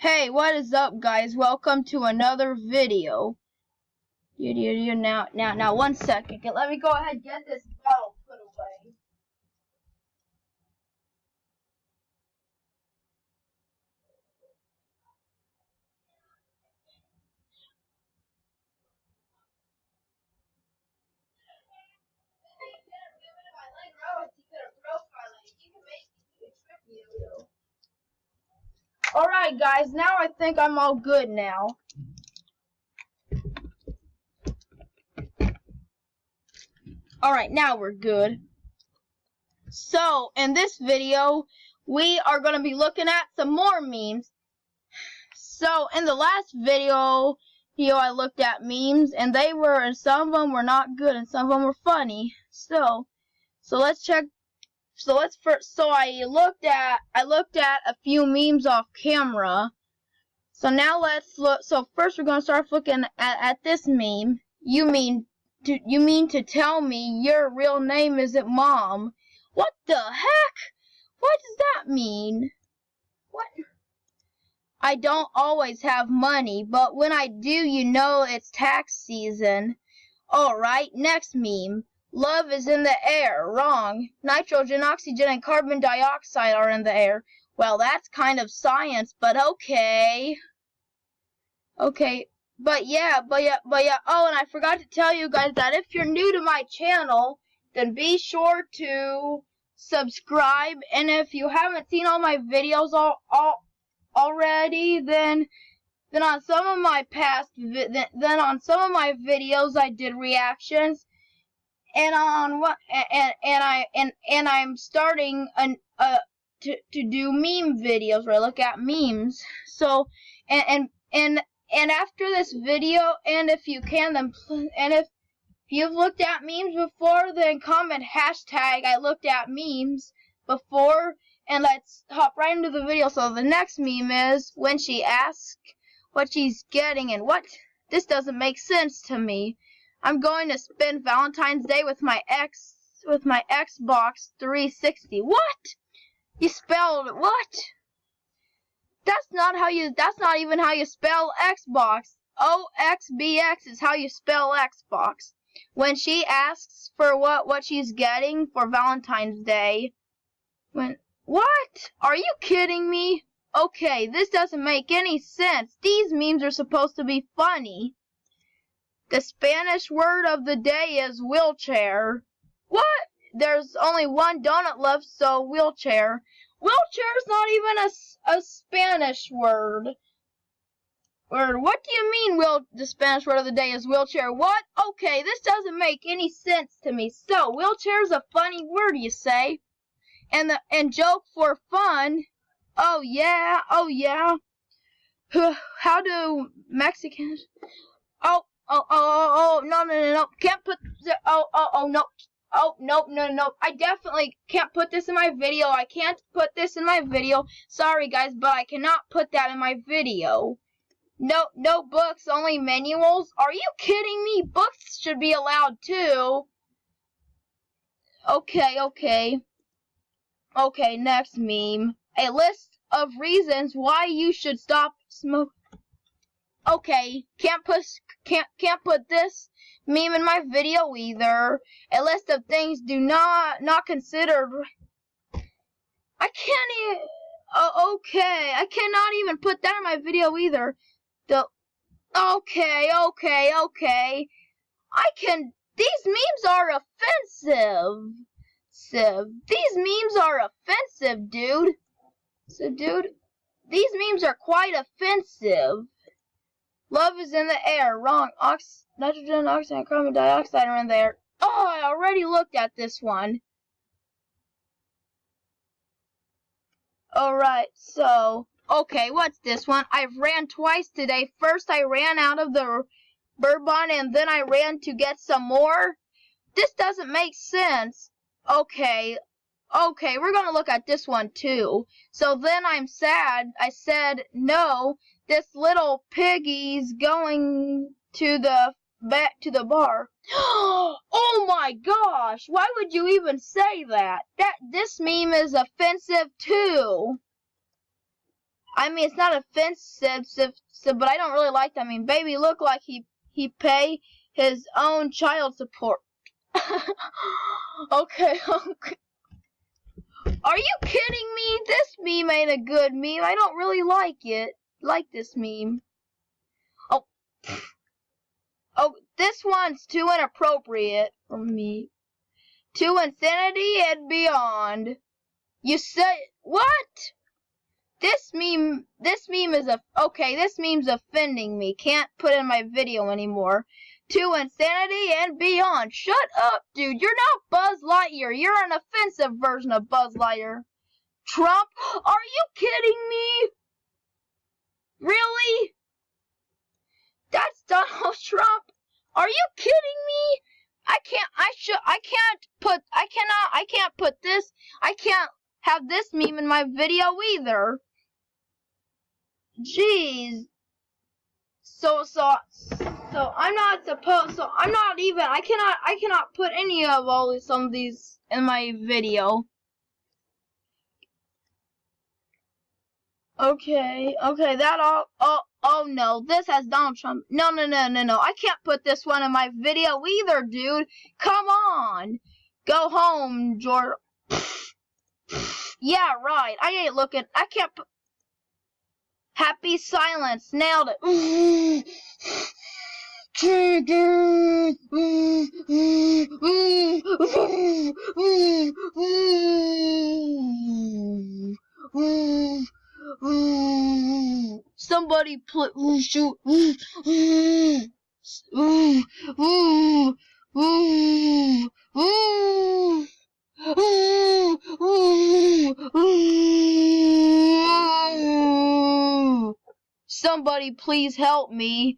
Hey, what is up, guys? Welcome to another video. Now, 1 second. Let me go ahead and get this bottle put away. Alright, guys, now I think I'm all good now. Alright, now we're good. So, in this video, we are going to be looking at some more memes. So, in the last video, I looked at memes, and some of them were not good, and some of them were funny. So let's check. So I looked at a few memes off camera. So now let's look. So first we're gonna start looking at this meme. You mean to tell me your real name isn't Mom? What the heck? What does that mean? What? I don't always have money, but when I do, you know it's tax season. Alright, next meme. Love is in the air. Wrong. Nitrogen, oxygen, and carbon dioxide are in the air. Well, that's kind of science, but okay. Okay. But yeah. Oh, and I forgot to tell you guys that if you're new to my channel, then be sure to subscribe. And if you haven't seen all my videos already, then on some of my videos I did reactions. And I'm starting to do meme videos where I look at memes. So and after this video, and if you can, then and if you've looked at memes before, then comment hashtag I looked at memes before, and let's hop right into the video. So the next meme is when she asks what she's getting, and what? This doesn't make sense to me. I'm going to spend Valentine's Day with my Xbox 360. What? You spelled what? That's not even how you spell Xbox. OXBX is how you spell Xbox. When she asks for what she's getting for Valentine's Day. What? Are you kidding me? Okay, this doesn't make any sense. These memes are supposed to be funny. The Spanish word of the day is wheelchair. What? There's only one donut left, so wheelchair. Wheelchair is not even a Spanish word. What do you mean the Spanish word of the day is wheelchair? What? Okay, this doesn't make any sense to me. So, wheelchair is a funny word, you say? And joke for fun. Oh yeah. How do Mexicans? Oh, no. Can't put, no. I definitely can't put this in my video. I can't put this in my video. Sorry, guys, but I cannot put that in my video. No books, only manuals. Are you kidding me? Books should be allowed, too. Okay, next meme. A list of reasons why you should stop smoking. Okay, can't put this meme in my video either. A list of things do not considered. I can't even. Okay, I cannot even put that in my video either. Okay. I can. These memes are offensive. These memes are offensive, dude. So, dude, these memes are quite offensive. Love is in the air. Wrong. Nitrogen, oxygen, and carbon dioxide are in the air. Oh, I already looked at this one. Alright, so, okay, what's this one? I've ran twice today. First, I ran out of the bourbon, and then I ran to get some more. This doesn't make sense. Okay, we're gonna look at this one, too. So then I'm sad. I said, no. This little piggy's going back to the bar. Oh my gosh! Why would you even say that? This meme is offensive too. I mean, it's not offensive, but I don't really like that meme. Baby look like he pay his own child support. Okay. Are you kidding me? This meme ain't a good meme. I don't really like it. Like this meme. Oh, this one's too inappropriate for me. To insanity and beyond. You say what? This meme is this meme's offending me. Can't put in my video anymore. To insanity and beyond. Shut up, dude. You're not Buzz Lightyear. You're an offensive version of Buzz Lightyear. Trump? Are you kidding me? Really? That's Donald Trump? Are you kidding me? I can't have this meme in my video either. Jeez. So I'm not I cannot put any of some of these in my video. Okay, oh no, this has Donald Trump. No, I can't put this one in my video either, dude. Come on. Go home, George. Yeah, right. I ain't looking. I can't put. Happy silence. Nailed it. Somebody please shoot. Somebody please help me.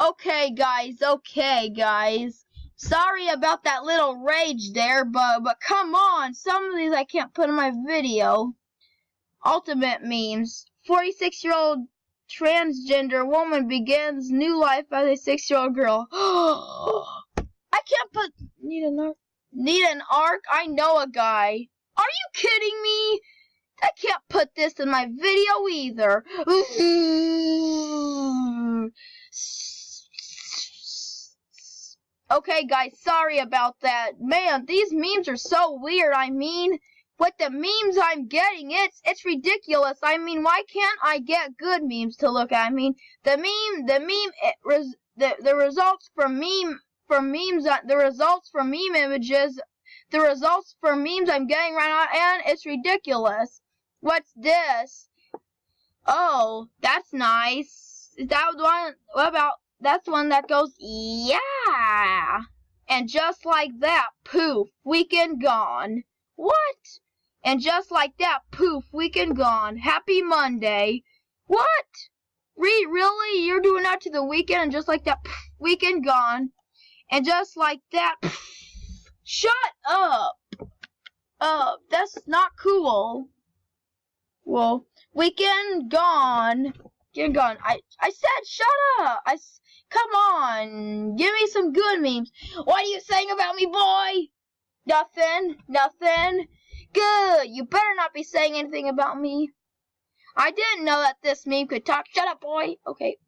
Okay, guys. Sorry about that little rage there, but come on. Some of these I can't put in my video. Ultimate memes. 46-year-old transgender woman begins new life as a 6-year-old girl. I can't put... Need an arc? I know a guy. Are you kidding me? I can't put this in my video either. Okay, guys, sorry about that. Man, these memes are so weird. I mean, with the memes I'm getting, it's ridiculous. I mean, why can't I get good memes to look at? I mean, the results for memes, the results for meme images, the results for memes I'm getting right now, and it's ridiculous. What's this? Oh, that's nice. Is that one? What about? That's one that goes, yeah. And just like that, poof, weekend gone. What? And just like that, poof, weekend gone. Happy Monday. What? Really? You're doing that to the weekend and just like that, poof, weekend gone. And just like that, poof. Shut up. That's not cool. Well, weekend gone. Weekend gone. I said shut up. Come on, give me some good memes. What are you saying about me, boy? Nothing. Good, you better not be saying anything about me. I didn't know that this meme could talk. Shut up, boy. Okay.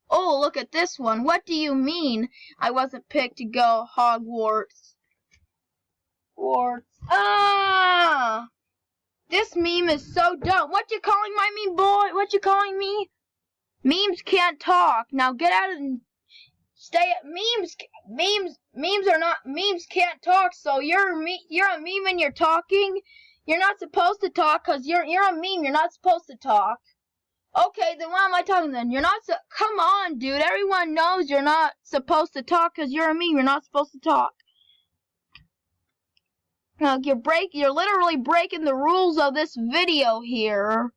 Oh, look at this one. What do you mean I wasn't picked to go Hogwarts? Ah! This meme is so dumb. What you calling my meme, boy? What you calling me? Memes can't talk. Now get out and... Stay at memes can't talk, so you're a meme and you're talking. You're not supposed to talk because you're a meme. You're not supposed to talk. Okay, then why am I talking then? Come on, dude. Everyone knows you're not supposed to talk because you're a meme. You're not supposed to talk. Now, you're literally breaking the rules of this video here.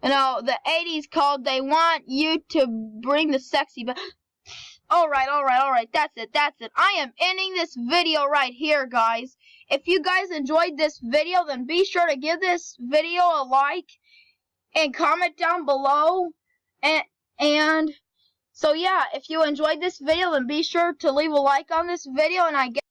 You know, the 80s called, they want you to bring the sexy back. Alright, that's it. I am ending this video right here, guys. If you guys enjoyed this video, then be sure to give this video a like. and comment down below. And so yeah, if you enjoyed this video, then be sure to leave a like on this video, and I guess